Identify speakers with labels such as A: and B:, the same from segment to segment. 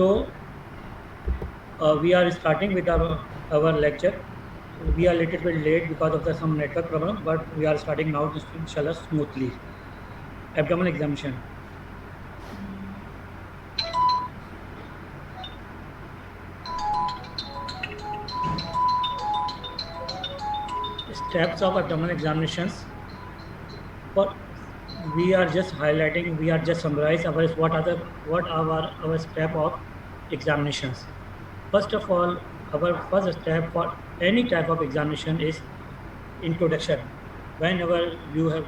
A: So we are starting with our lecture. We are a little bit late because of some network problem, but we are starting now, inshallah, smoothly. Abdominal examination. Steps of abdominal examinations. For we are just highlighting, we are just summarize our step of examinations. First of all, our first step for any type of examination is introduction. Whenever you have,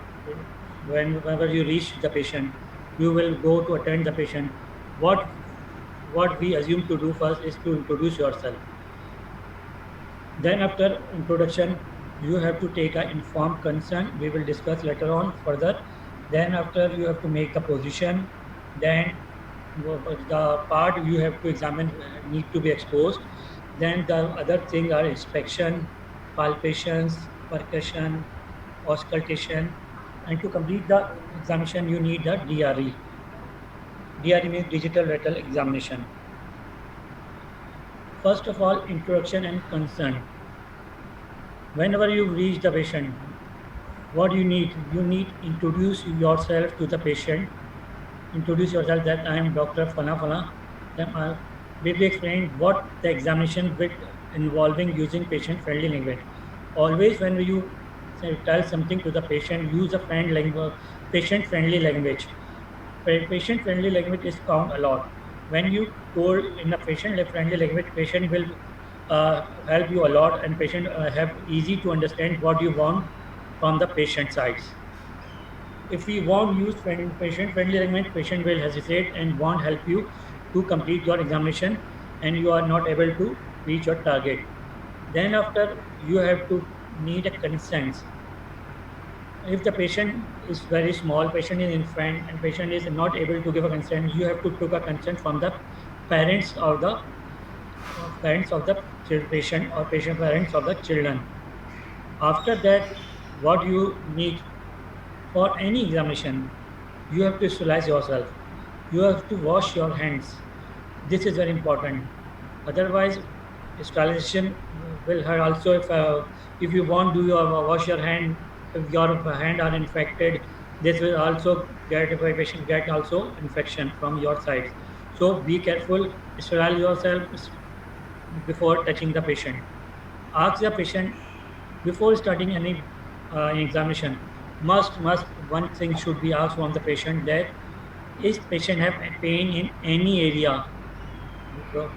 A: whenever you reach the patient, you will go to attend the patient. What we assume to do first is to introduce yourself. Then after introduction, you have to take an informed consent. We will discuss later on further. Then after you have to make the position. Then the part you have to examine need to be exposed. Then the other thing are inspection, palpations, percussion, auscultation, and to complete the examination you need the DRE. DRE means digital rectal examination. First of all, introduction and consent. Whenever you reach the patient, what you need introduce yourself to the patient. Introduce yourself that I am Dr. Fana Fana. Then briefly explain what the examination with involving using patient friendly language. Always when you tell something to the patient, use a friend language, patient friendly language. Patient friendly language is count a lot. When you told in a patient friendly language, patient will help you a lot, and patient have easy to understand what you want from the patient sides. If we won't use patient friendly language, patient will hesitate and won't help you to complete your examination, and you are not able to reach your target. Then after you have to need a consent. If the patient is very small, patient is infant, and patient is not able to give a consent, you have to take a consent from the parents or the parents of the patient or patient parents of the children. After that, what you need for any examination, you have to sterilize yourself. You have to wash your hands. This is very important. Otherwise, sterilization will hurt. Also, if you want to wash your hand, if your hand are infected, this will also get, if a patient get also infection from your sides. So be careful. Sterilize yourself before touching the patient. Ask the patient before starting any examination. Must one thing should be asked from the patient, that is patient have pain in any area.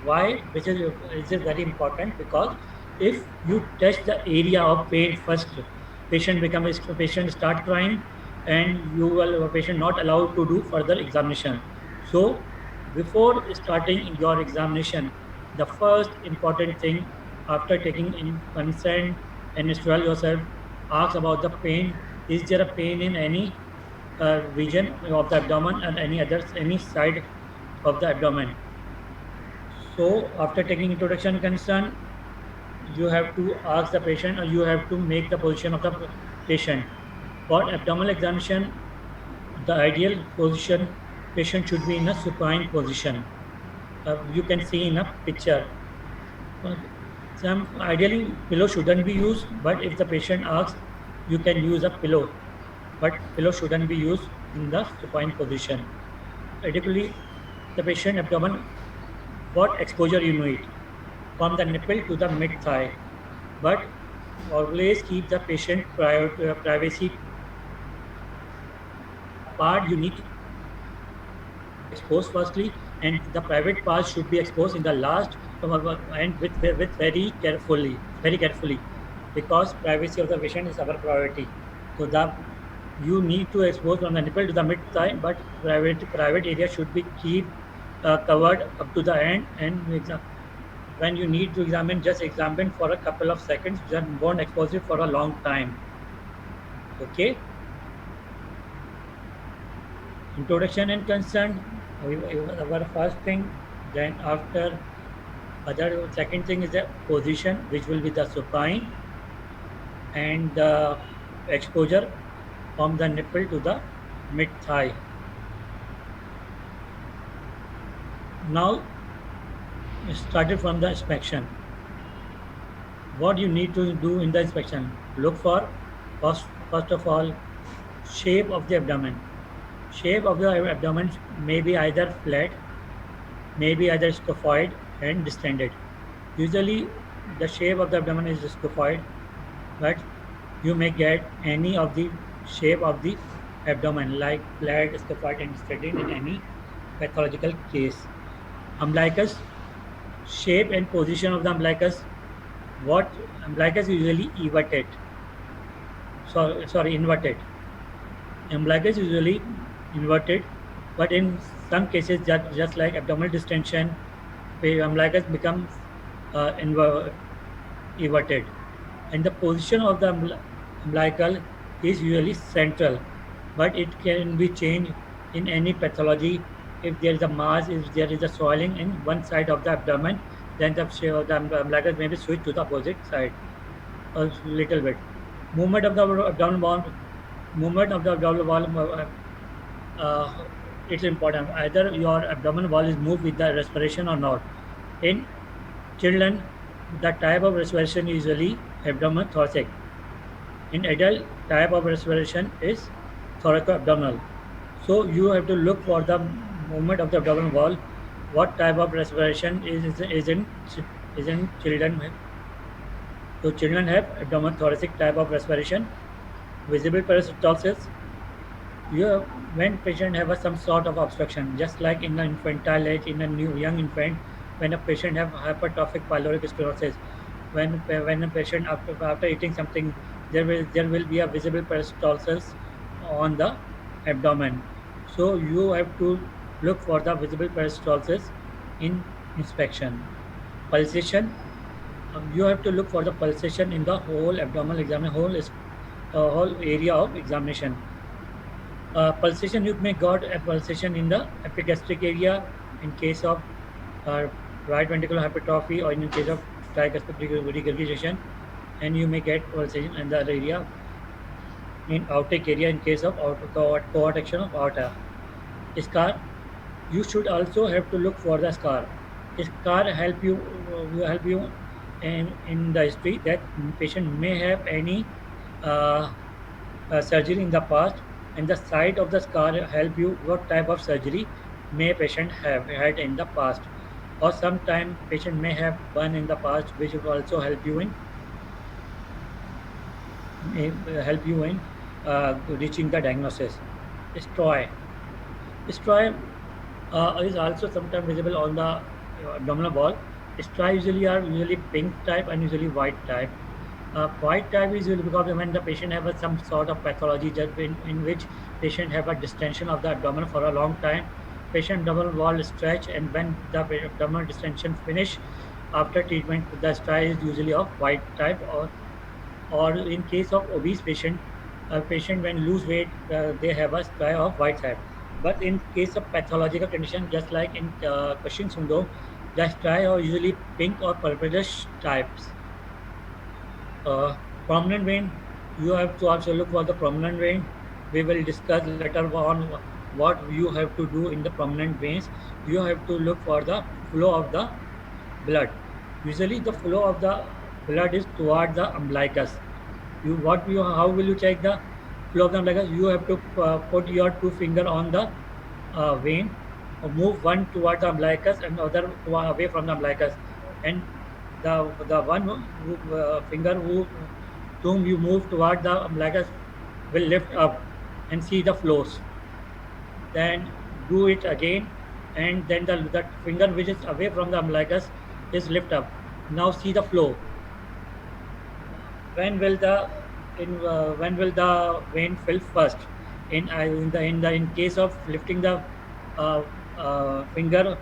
A: Why? Which is very important, because if you touch the area of pain first, patient start crying, and you will patient not allowed to do further examination. So before starting your examination, the first important thing, after taking in consent and sterile yourself, ask about the pain. Is there a pain in any region of the abdomen and any side of the abdomen? So after taking introduction consent, you have to ask the patient, or you have to make the position of the patient. For abdominal examination, the ideal position, patient should be in a supine position. You can see in a picture. Uh, Some ideally pillow shouldn't be used, but if the patient asks, you can use a pillow, but pillow shouldn't be used in the supine position. Ideally, the patient abdomen, what exposure you need from the nipple to the mid thigh, but always keep the patient privacy part you need exposed firstly, and the private parts should be exposed in the last, and with very carefully, because privacy of the patient is our priority. So the you need to expose from the nipple to the mid thigh, but private area should be keep covered up to the end. And when you need to examine, just examine for a couple of seconds, just won't expose it for a long time. Okay. Introduction and consent, our first thing. Then after, other second thing is the position, which will be the supine, and the exposure from the nipple to the mid thigh. Now started from the inspection. What you need to do in the inspection? Look for first of all shape of the abdomen. Shape of the abdomen may be either flat, may be either scaphoid and distended. Usually, the shape of the abdomen is scaphoid, but you may get any of the shape of the abdomen, like flat, scaphoid, and distended in any pathological case. Umbilicus, shape and position of the umbilicus. What umbilicus usually everted. Sorry, inverted. Umbilicus usually inverted, but in some cases, just like abdominal distension, umbilicus becomes everted, and the position of the umbilical is usually central, but it can be changed in any pathology. If there is a mass, if there is a swelling in one side of the abdomen, then the umbilicus may be switched to the opposite side a little bit. Movement of the abdominal wall, movement of the abdominal wall, it's important. Either your abdominal wall is moved with the respiration or not. In children, the type of respiration is usually abdominal thoracic. In adult, type of respiration is thoracoabdominal. So you have to look for the movement of the abdominal wall. What type of respiration is in children? So children have abdominal thoracic type of respiration. Visible peristalsis. You when patient have some sort of obstruction, just like in the infantile age, in a new young infant, when a patient have hypertrophic pyloric stenosis, when a patient after eating something, there will be a visible peristalsis on the abdomen. So you have to look for the visible peristalsis in inspection. Pulsation, you have to look for the pulsation in the whole abdominal examination, whole area of examination. Pulsation, you may got a pulsation in the epigastric area in case of uh, right ventricular hypertrophy, or in case of tricuspid regurgitation, and you may get pulsation in the other area in aortic area in case of cohort action of aorta. Scar, you should also have to look for the scar. Scar will help you in the history that patient may have any uh, surgery in the past, and the site of the scar help you what type of surgery may patient have had in the past, or sometime patient may have burn in the past, which will also help you in reaching the diagnosis. Stroy. Stroy is also sometimes visible on the abdominal wall. Stripe usually pink type and usually white type. White type is usually because when the patient have some sort of pathology in which patient have a distension of the abdomen for a long time, patient abdominal wall stretch, and when the abdominal distension finish after treatment, the stripe is usually of white type, or in case of obese patient, a patient when lose weight, they have a stripe of white type. But in case of pathological condition, just like in Cushing syndrome, the stripe are usually pink or purplish types. Uh, Prominent vein, you have to also look for the prominent vein. We will discuss later on what you have to do in the prominent veins. You have to look for the flow of the blood. Usually, the flow of the blood is toward the umbilicus. How will you check the flow of the umbilicus? You have to put your two finger on the vein, move one toward the umbilicus and other away from the umbilicus, and the one finger whom you move toward the umbilicus will lift up and see the flows. Then do it again, and then the finger which is away from the umbilicus is lift up. Now see the flow. When will the vein fill first? In case of lifting the uh, finger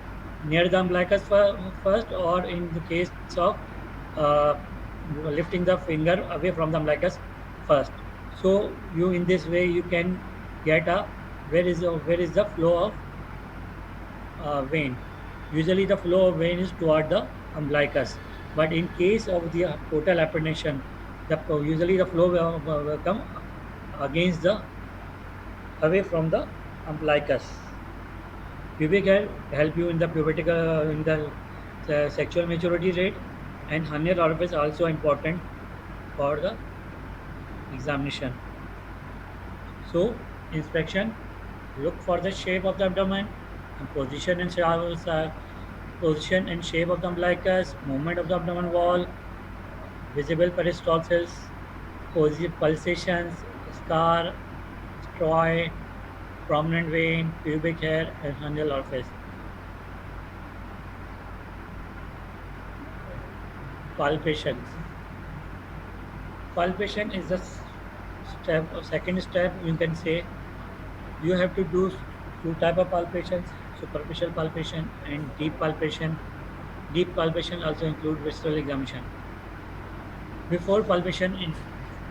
A: near the umbilicus first, or in the case of uh, lifting the finger away from the umbilicus first. So you in this way you can get a where is the flow of vein. Usually the flow of vein is toward the umbilicus, but in case of the total hypertension, usually the flow will come against the away from the umbilicus. Pubic hair help you in the sexual maturity rate, and hernial orifice also important for the examination. So, inspection, look for the shape of the abdomen, and position and shape of the umbilicus, movement of the abdomen wall, visible peristalsis, pulsations, scar, striae, prominent vein, pubic hair, and hernial orifice. Palpations. Palpation is the second step. You can say you have to do two type of palpations: superficial palpation and deep palpation. Deep palpation also include visceral examination. Before palpation,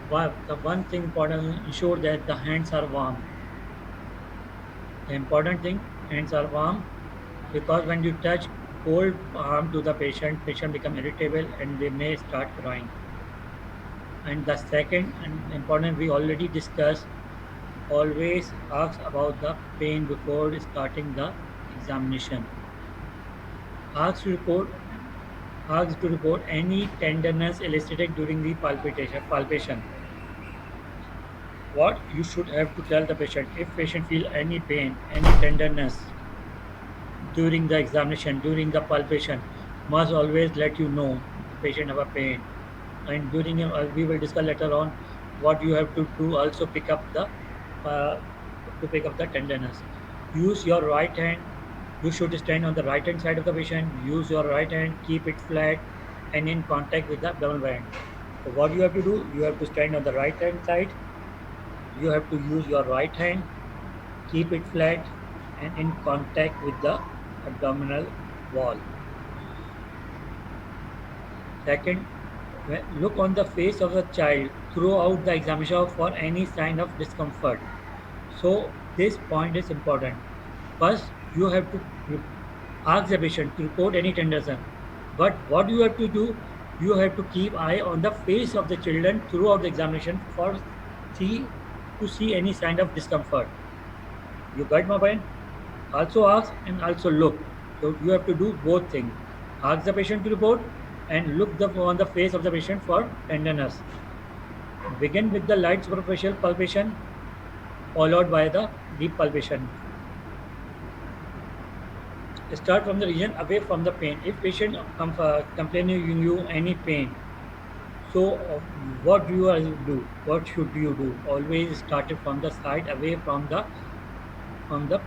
A: the one thing important, ensure that the hands are warm. The important thing, hands are warm because when you touch cold arm to the patient become irritable and they may start crying. And the second and important we already discussed, always ask about the pain before starting the examination. Ask to report Ask to report any tenderness elicited during the palpation. What you should have to tell the patient if patient feel any pain, any tenderness during the examination, during the palpation, must always let you know the patient have a pain. And during we will discuss later on what you have to do. Also uh, pick up the tenderness. Use your right hand. You should stand on the right hand side of the patient. Use your right hand. Keep it flat and in contact with the abdominal band. So what you have to do? You have to stand on the right hand side. You have to use your right hand. Keep it flat and in contact with the abdominal wall. Second, look on the face of the child throughout the examination for any sign of discomfort. So this point is important. First, you have to ask the patient to report any tenderness. But what you have to do, you have to keep eye on the face of the children throughout the examination for see to see any sign of discomfort. You got my point? Also ask and also look. So you have to do both things. Ask the patient to report and look on the face of the patient for tenderness. Begin with the light superficial palpation followed by the deep palpation. Start from the region away from the pain. If patient complaining you any pain, so what do you do? What should you do? Always start it from the side away from the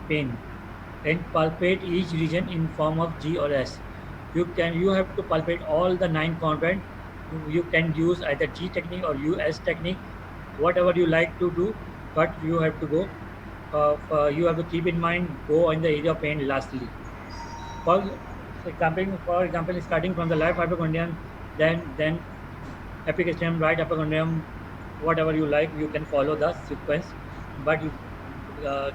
A: pain. Then palpate each region in form of G or S. You have to palpate all the 9 quadrant. You can use either G technique or US technique, whatever you like to do, but you have to go. You have to keep in mind go in the area of pain lastly. For example, starting from the left hypochondrium, then epicondrium, right hypochondrium, whatever you like, you can follow the sequence. But you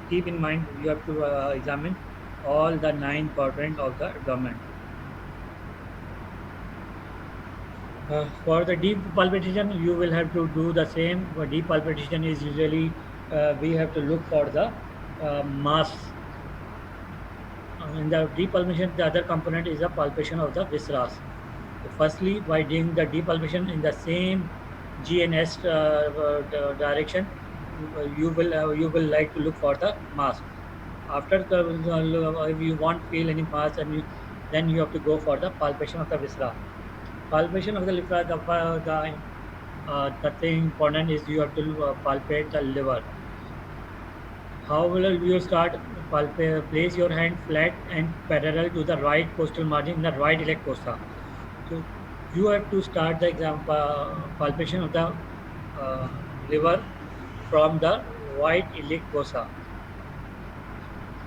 A: keep in mind you have to examine all the 9 quadrant of the abdomen. For the deep palpitation, you will have to do the same. For deep palpitation is usually we have to look for the mass. In the deep palpation, the other component is the palpation of the viscera. So firstly, by doing the deep palpation in the same G and S direction, you will like to look for the mass. After if you want feel any mass, then you have to go for the palpation of the viscera. Palpation of the liver, the thing important is you have to palpate the liver. How will you start? Place your hand flat and parallel to the right costal margin in the right iliac fossa. So you have to start the palpation of the liver from the right iliac fossa.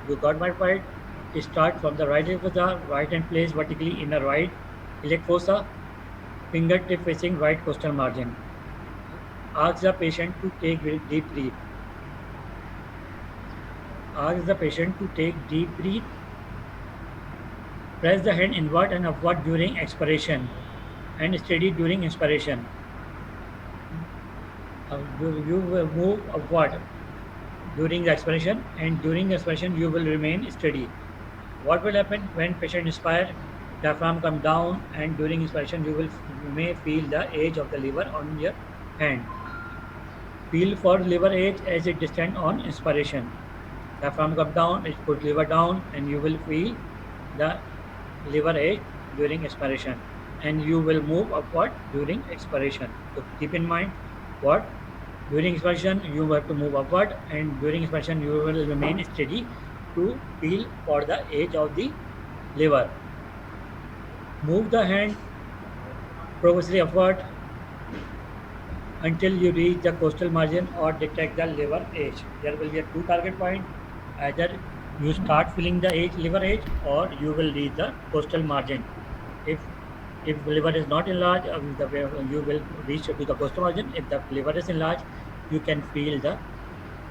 A: You got my point? Start from the right iliac fossa, right hand place vertically in the right iliac fossa, fingertip facing right costal margin. Ask the patient to take deep breath. Ask the patient to take deep breath. Press the hand inward and upward during expiration and steady during inspiration. You will move upward during the expiration and during expiration you will remain steady. What will happen when patient inspire? Diaphragm come down, and during inspiration you may feel the edge of the liver on your hand. Feel for liver edge as it descends on inspiration. Diaphragm come down, it put liver down, and you will feel the liver edge during expiration, and you will move upward during expiration. So keep in mind what during expiration you have to move upward, and during expiration you will remain steady to feel for the edge of the liver. Move the hand progressively upward until you reach the coastal margin or detect the liver edge. There will be a two target point. Either you start feeling the edge, liver edge, or you will reach the coastal margin. If if liver is not enlarged, you will reach to the coastal margin. If the liver is enlarged, you can feel the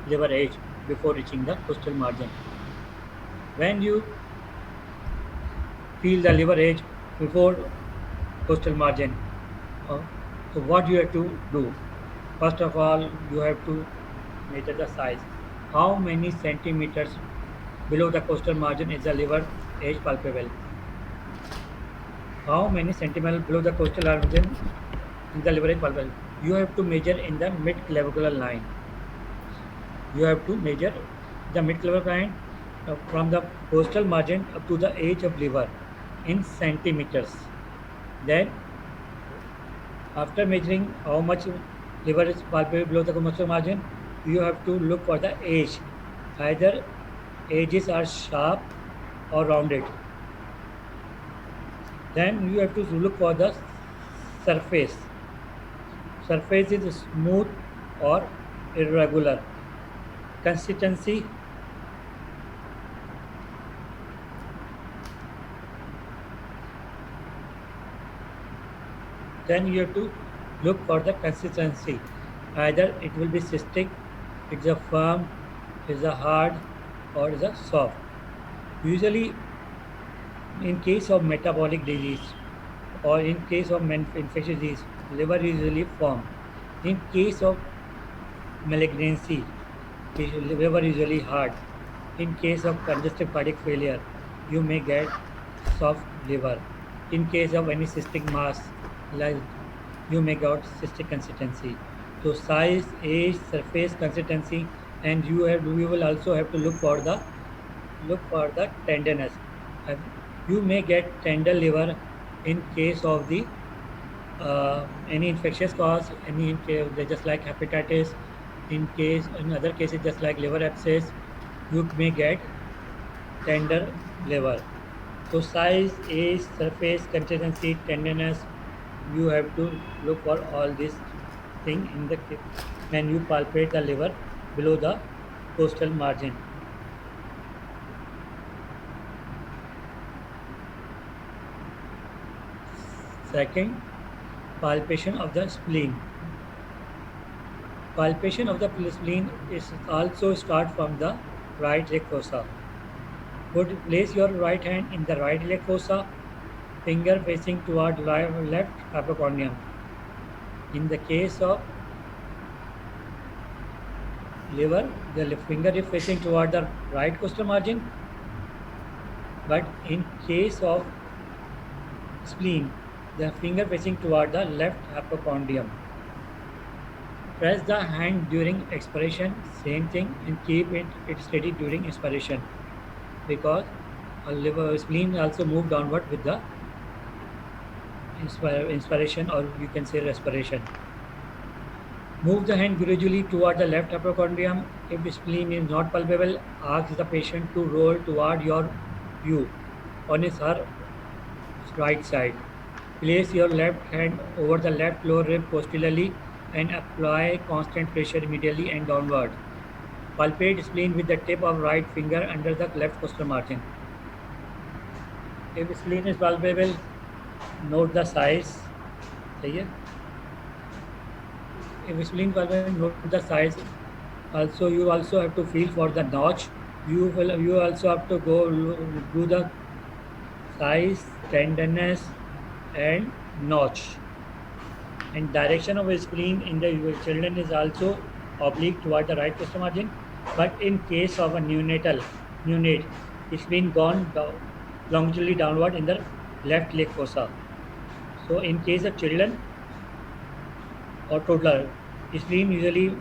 A: liver edge before reaching the coastal margin. When you feel the liver edge before coastal margin, uh, so what you have to do? First of all, you have to measure the size. How many centimeters below the coastal margin is the liver edge palpable? How many centimeters below the coastal margin is the liver edge palpable? You have to measure in the mid-clavicular line. You have to measure the mid-clavicular line from the coastal margin up to the edge of liver in centimeters. Then, after measuring how much liver is palpable below the coastal margin, you have to look for the edge. Either edges are sharp or rounded. Then you have to look for the surface. Surface is smooth or irregular. Consistency. Then you have to look for the consistency. Either it will be cystic, it's a firm, it's a hard, or it's a soft. Usually, in case of metabolic disease or in case of infectious disease, liver is usually firm. In case of malignancy, liver is usually hard. In case of congestive cardiac failure, you may get soft liver. In case of any cystic mass, like you may get cystic consistency. So size, age, surface consistency, and you will also have to look for the tenderness. Uh, You may get tender liver in case of the any infectious cause, just like hepatitis. In other cases, just like liver abscess, you may get tender liver. So size, age, surface, consistency, tenderness, you have to look for all these thing in the when you palpate the liver below the coastal margin. Second, palpation of the spleen. Palpation of the spleen is also start from the right leg fossa. Put place your right hand in the right leg fossa, finger facing toward left hypochondrium. In the case of liver, the left finger is facing toward the right coastal margin, but in case of spleen, the finger facing toward the left hypochondrium. Press the hand during expiration, same thing, and keep it steady during inspiration, because a liver spleen also move downward with the inspiration, or you can say respiration. Move the hand gradually toward the left hypochondrium. If the spleen is not palpable, ask the patient to roll toward you on his her right side. Place your left hand over the left lower rib posteriorly and apply constant pressure immediately and downward. Palpate spleen with the tip of right finger under the left coastal margin. If spleen is palpable, note the size. सही है? If spleen palpable, note the size. Also, you also have to feel for the notch. You also have to go do the size, tenderness, and notch. And direction of spleen in the children is also oblique toward the right coastal margin. But in case of a neonate, spleen gone longitudinally downward in the left leg fossa. So in case of children or toddler, spleen usually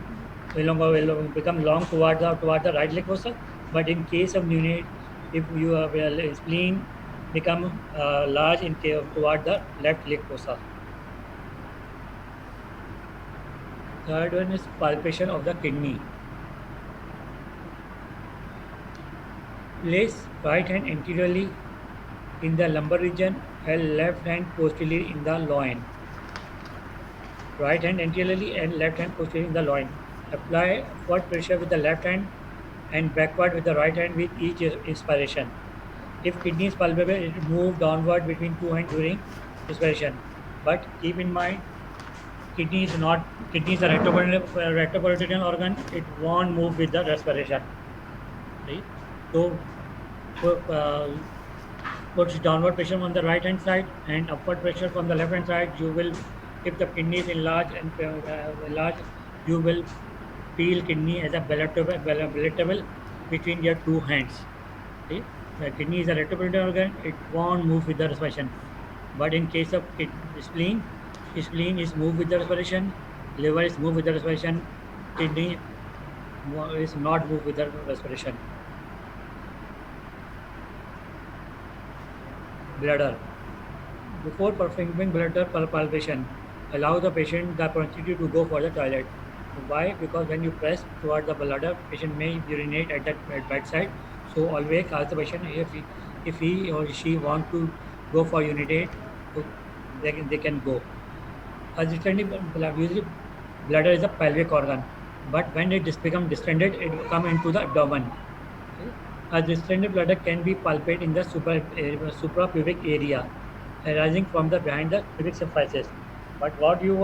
A: will become long toward the right leg fossa. But in case of neonate, if you have spleen become large toward the left leg fossa. Third one is palpation of the kidney. Place right hand anteriorly in the lumbar region and left hand posteriorly in the loin. Right hand anteriorly and left hand posteriorly in the loin. Apply upward pressure with the left hand and backward with the right hand with each inspiration. If kidney is palpable, it will move downward between two hands during respiration. But keep in mind, kidney is not kidney is a retroperitoneal organ. It won't move with the respiration. Right? So uh, puts downward pressure on the right hand side and upward pressure from the left hand side. You will, if the kidney is enlarged, you will feel kidney as a palatable between your two hands. See, the kidney is a retroperitoneal organ. It won't move with the respiration. But in case of spleen is moved with the respiration. Liver is moved with the respiration. Kidney is not moved with the respiration. Bladder. Before performing bladder palpation, allow the patient the opportunity to go for the toilet. Why? Because when you press toward the bladder, patient may urinate at that at bedside. So always ask the patient if he or she want to go for urinate, so they can go. Usually bladder is a pelvic organ, but when it becomes distended, it come into the abdomen. A distended bladder can be palpated in the suprapubic area, arising from the behind the pubic symphysis. But what you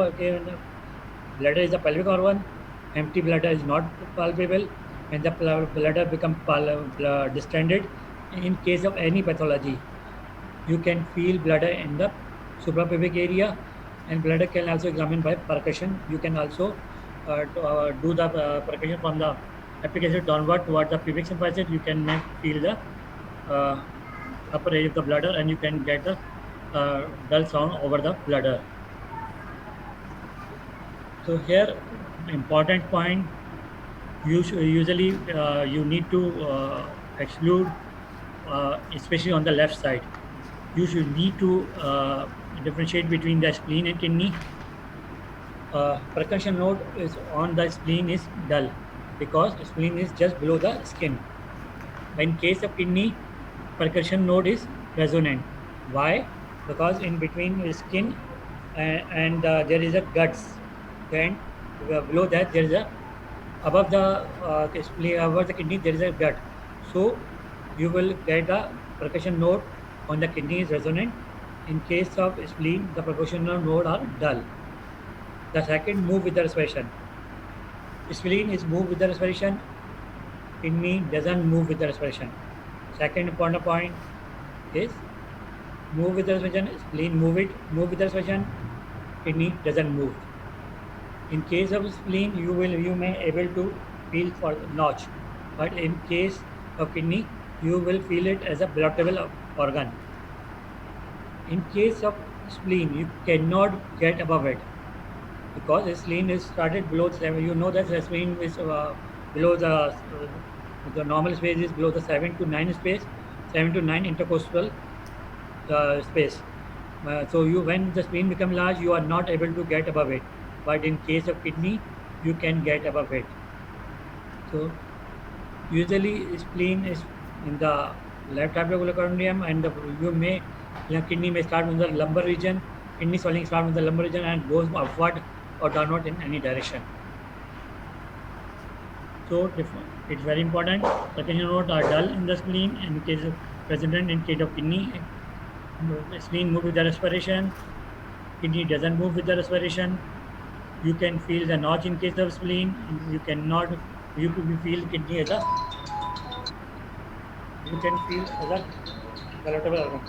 A: bladder is a pelvic organ. Empty bladder is not palpable, and the bladder become distended. In case of any pathology, you can feel bladder in the suprapubic area, and bladder can also examine by percussion. You can also do the percussion from the application downward toward the pubic symphysis. You can feel the uh, upper edge of the bladder, and you can get the dull sound over the bladder. So here, important point. Usually, you need to exclude, especially on the left side. You should need to differentiate between the spleen and kidney. Percussion node is on the spleen is dull because spleen is just below the skin. In case of kidney, percussion node is resonant. Why? Because in between the skin and there is a guts. Then below that there is a above the above the kidney there is a gut. So you will get a percussion node on the kidney is resonant. In case of spleen, the percussion node are dull. The second, move with the respiration. Spleen is move with the respiration. Kidney doesn't move with the respiration. Second important point is move with the respiration. Spleen move with the respiration. Kidney doesn't move. In case of spleen, you may able to feel for notch, but in case of kidney, you will feel it as a bloatable organ. In case of spleen, you cannot get above it because the spleen is started below 7. You know that the spleen is below the normal space is below the 7 to 9 space, 7 to 9 intercostal space. So you when the spleen become large, you are not able to get above it. But in case of kidney, you can get above it. So usually spleen is in the left hypoglycemium and kidney may start in the lumbar region. Kidney swelling starts in the lumbar region and goes upward or downward in any direction. So it's very important. Percussion nodes are dull in the spleen in case of present in case of kidney. Spleen move with the respiration. Kidney doesn't move with the respiration. You can feel the notch in case of spleen. You cannot. You could feel kidney as a. You can feel as a palatable organ.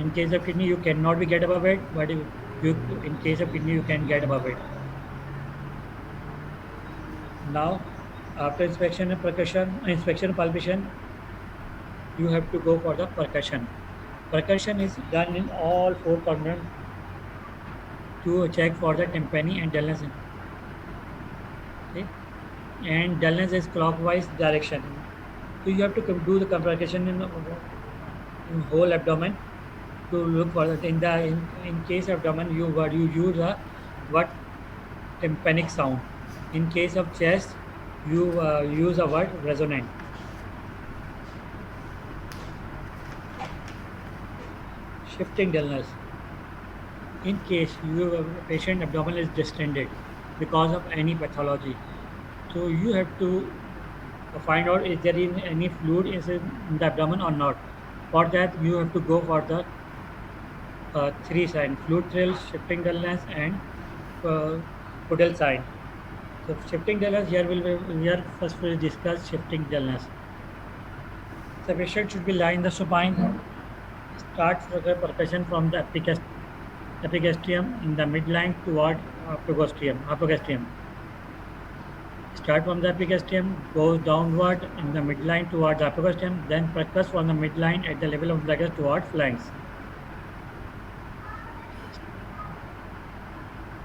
A: In case of kidney, you cannot be get above it, but in case of kidney, you can get above it. Now, after inspection and palpation, you have to go for the percussion. Percussion is done in all four corners to check for the tympani and dullness. Okay? And dullness is clockwise direction. So you have to do the percussion in whole abdomen to look for that. In case of abdomen, you use a what tympanic sound. In case of chest, you use a word resonant. Shifting dullness. In case your patient abdomen is distended because of any pathology, so you have to find out is there any fluid is in the abdomen or not. For that, you have to go for the three signs: fluid thrill, shifting dullness, and uh, Pudel sign. So shifting dullness, here first we'll discuss shifting dullness. The patient should be lying in the supine. Start the percussion from the epigastrium in the midline toward hypogastrium. Start from the epigastrium, goes downward in the midline toward the hypogastrium, then percuss from the midline at the level of umbilicus toward flanks.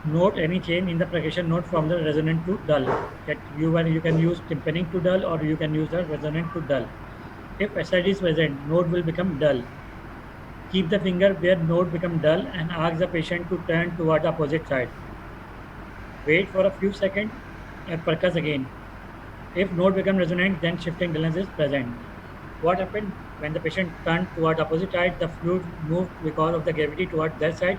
A: Note any change in the percussion note from the resonant to dull. That you can use tympanic to dull or you can use the resonant to dull. If SID is present, note will become dull. Keep the finger where note become dull and ask the patient to turn toward the opposite side. Wait for a few seconds and percuss again. If note become resonant, then shifting dullness is present. What happened? When the patient turned toward opposite side, the fluid moved because of the gravity toward that side,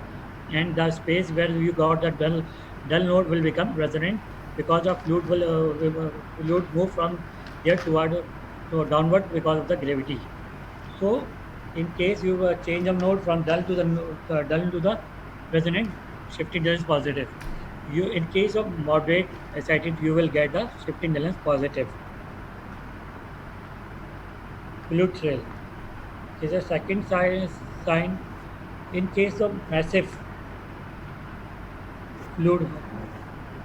A: and the space where you got the dull note will become resonant because of fluid move from here to downward because of the gravity. So, in case you change of note from dull to the resonant, shifting dullness positive. In case of moderate ascites, you will get the shifting dullness positive. Fluid thrill is a second sign. In case of massive fluid,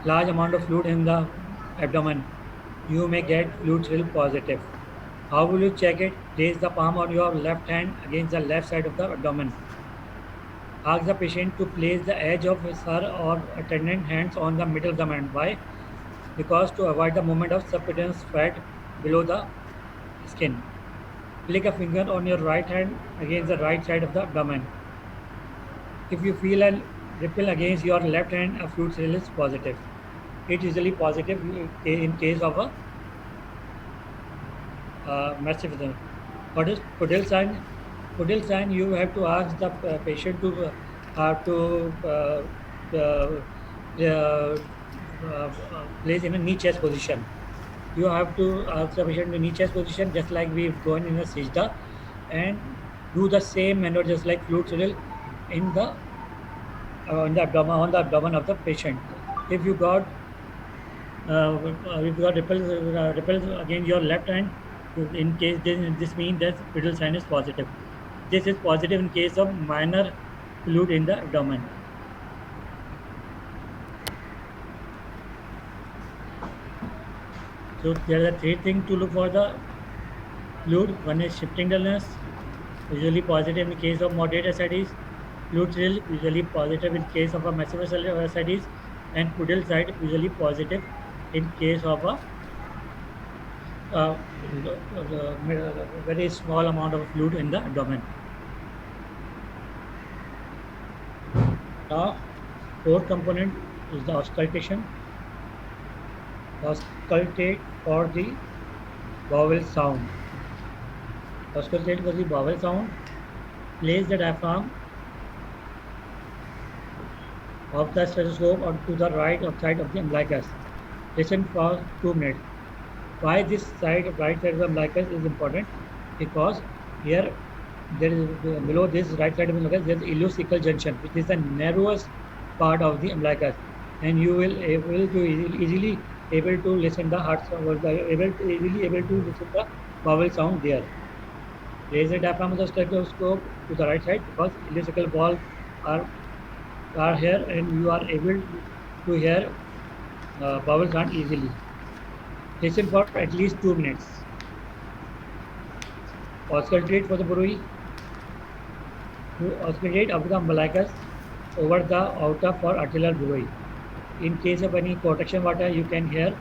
A: large amount of fluid in the abdomen, you may get fluid thrill positive. How will you check it? Place the palm on your left hand against the left side of the abdomen. Ask the patient to place the edge of his her or attendant hands on the middle of the hand. Why? Because to avoid the movement of subcutaneous fat below the skin. Click a finger on your right hand against the right side of the abdomen. If you feel a ripple against your left hand, a fluid thrill is positive. It is usually positive in case of a massive. What is Pudel sign? Pudel sign, you have to ask the patient to place in a knee chest position. You have to ask the patient in knee chest position, just like we've gone in a sajda, and do the same manner just like fluid thrill in the abdomen on the abdomen of the patient. If you got ripples against your left hand, in case this means that Pudel sign is positive. This is positive in case of minor fluid in the abdomen. So there are three things to look for the fluid. One is shifting dullness, usually positive in case of moderate ascites. Fluid thrill, usually positive in case of a massive ascites, and Pudel side, usually positive in case of a uh, very small amount of fluid in the abdomen. Now, fourth component is the auscultation. Auscultate for the vowel sound. Auscultate for the vowel sound. Place the diaphragm of the stethoscope onto the right side of the umbilicus. Listen for 2 minutes. Why this right side of the umbilicus is important? Because here there is below this right side of the umbilicus there is ileocecal junction, which is the narrowest part of the umbilicus, and you will able to easily able to listen the heart sound, able to listen the vowel sound there. Raise the diaphragm of the stethoscope to the right side because electrical valves are, are here and you are able to hear vowel sound easily. Listen for at least 2 minutes. Auscultate for the bruit. To auscultate of the umbilicus over the outer for arterial bruit. In case of any protection water, you can hear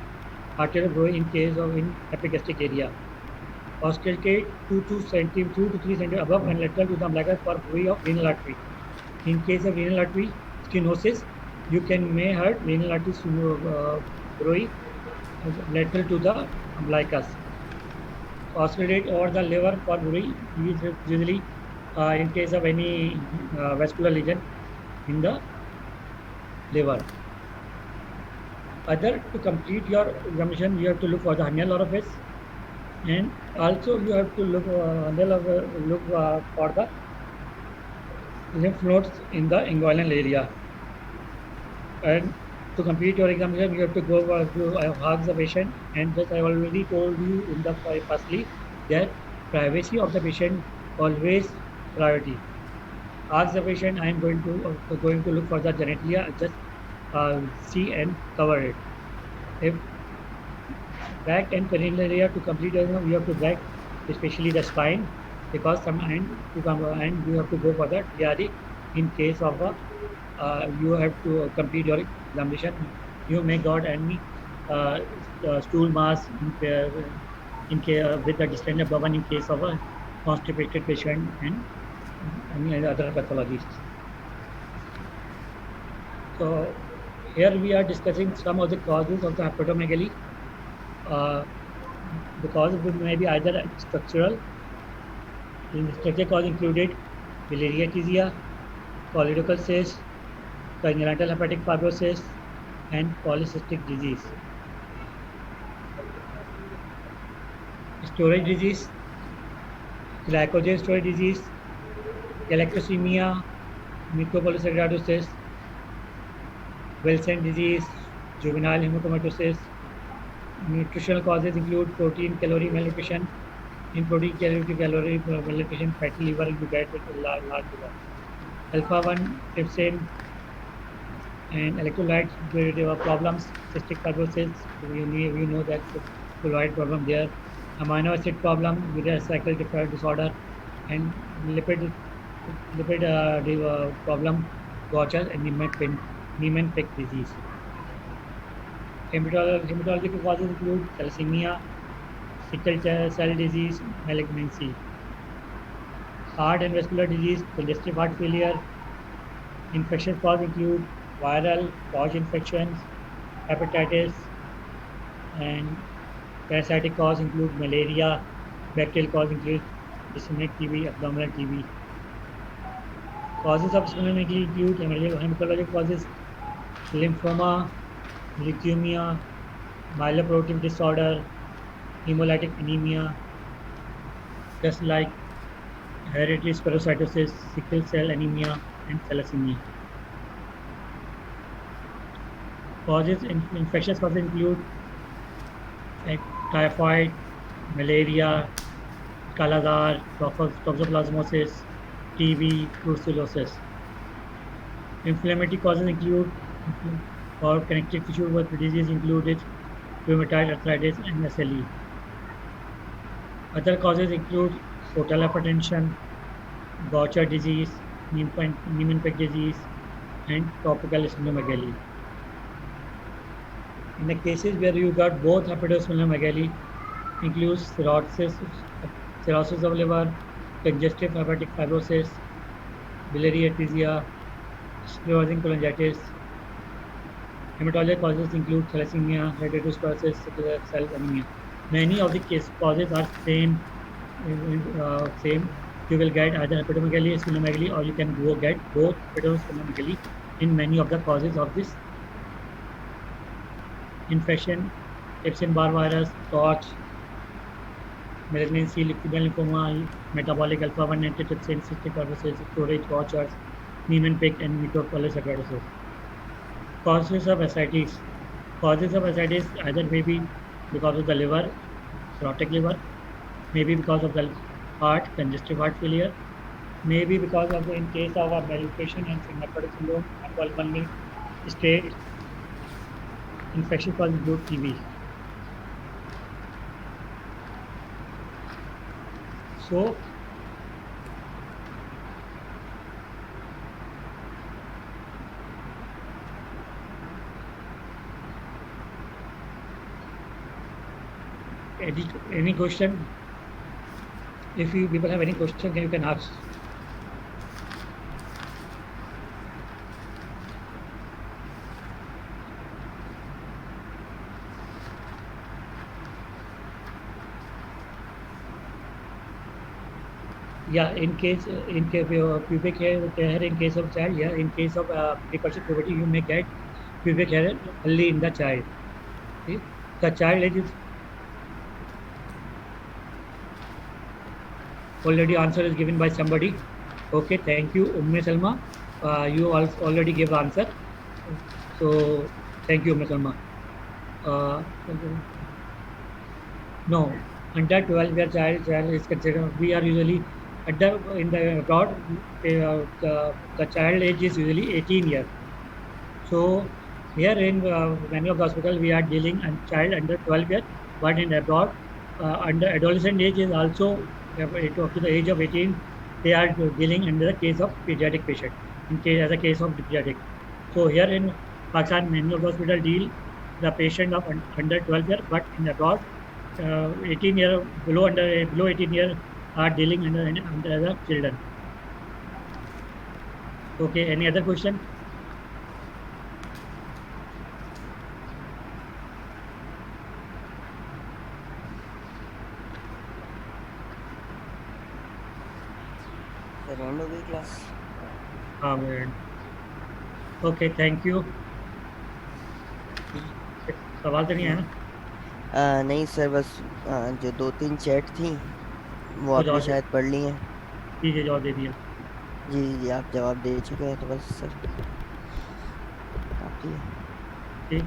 A: arterial bruit in case of in epigastric area. Auscultate 2 to 3 centimeters above and lateral to the umbilicus for bruit of renal artery. In case of renal artery stenosis, you can may hurt renal artery bruit lateral to the umbilicus. Auscultate over the liver for bruit usually in case of any vascular lesion in the liver. Other to complete your examination, you have to look for the hernial orifice, and also you have to look for the lymph nodes in the inguinal area. And to complete your examination, you have to go to ask the patient. And just I already told you in the firstly that privacy of the patient always priority. Ask the patient, I am going to look for the genitalia, just see and cover it. If back and perineal area to complete your exam, you have to back, especially the spine, because some and you have to go for the DRE in case of you have to complete your examination. You may got any stool mass with the distended bubble in case of a constipated patient and any other pathologies. So here we are discussing some of the causes of the hepatomegaly. The causes may be either structural. In structural cause included biliary atresia, choledochal cyst, congenital hepatic fibrosis, and polycystic disease. Storage disease, glycogen storage disease, galactosemia, mucopolysaccharidosis, Wilson disease, juvenile hemochromatosis. Nutritional causes include protein calorie malnutrition. In protein calorie malnutrition, fatty liver you get with large liver. Alpha-1 trypsin and electrolyte problems, cystic fibrosis. We know that chloride problem there. Amino acid problem, urea cycle disorder, and lipid problem, Gaucher and Niemann-Pick disease. Hematological causes include thalassemia, sickle cell disease, malignancy. Heart and vascular disease, congestive heart failure. Infectious causes include viral, cause infections, hepatitis, and parasitic cause include malaria. Bacterial cause include disseminated TB, abdominal TB. Causes of splenomegaly include hematologic causes, lymphoma, leukemia, myeloproliferative disorder, hemolytic anemia, just like hereditary spherocytosis, sickle cell anemia, and thalassemia. Infectious causes include typhoid, malaria, Kala-Azar, toxoplasmosis, TB, brucellosis. Inflammatory causes include or connective tissue disease included rheumatoid arthritis and SLE. Other causes include portal hypertension, Gaucher disease, Niemann-Pick disease, and tropical splenomegaly. In the cases where you got both hepatosplenomegaly, includes cirrhosis of liver, congestive hepatic fibrosis, biliary atresia, sclerosing cholangitis. Hematologic causes include thalassemia, hereditary sclerosis, sickle cell anemia. Many of the causes are same. You will get either hepatomegaly, splenomegaly, or you can get both hepatosplenomegaly in many of the causes of this infection. Epstein-Barr virus, TORCH, malignancy, leukemia, lymphoma, metabolic alpha-1 antitrypsin, cystic fibrosis, storage, Gauchers, Niemann-Pick, and mucopolysaccharidosis. Causes of ascites. Causes of ascites either may be because of the liver, cirrhotic liver, maybe because of the heart, congestive heart failure, maybe because of the, in case of a malnutrition and nephrotic syndrome, and pulmonary state, infection caused include TB. So any question? If you people have any question, you can ask. Yeah, in case of pubic hair in case of child, yeah, in case of precocious puberty, you may get pubic hair early in the child. See? The child age is already answer is given by somebody. Okay, thank you, Umme Salma. You also already gave the answer. So thank you, Umme Salma. Uh, no, under 12 year child is considered. We are usually under in the abroad. The child age is usually 18 years. So here in many of the hospital we are dealing a child under 12 years, but in abroad under adolescent age is also up to the age of 18. They are dealing under the case of pediatric patient in case as a case of pediatric. So here in Pakistan, many of the hospital deal the patient of under 12 year, but in abroad 18 year below 18 year are dealing under the children. Okay, any other question?
B: Sir and हो गई class.
A: Um, okay, thank you. सवाल तो नहीं है ना?
B: नहीं sir, बस जो 2-3 चैट थी वो
A: तो
B: आपने
A: जवाब दे
B: शायद पढ़ ली हैं।
A: दीजिए, जवाब दे दिया।
B: जी जी, आप जवाब दे चुके हैं तो बस सर काफ़ी है।
A: ठीक।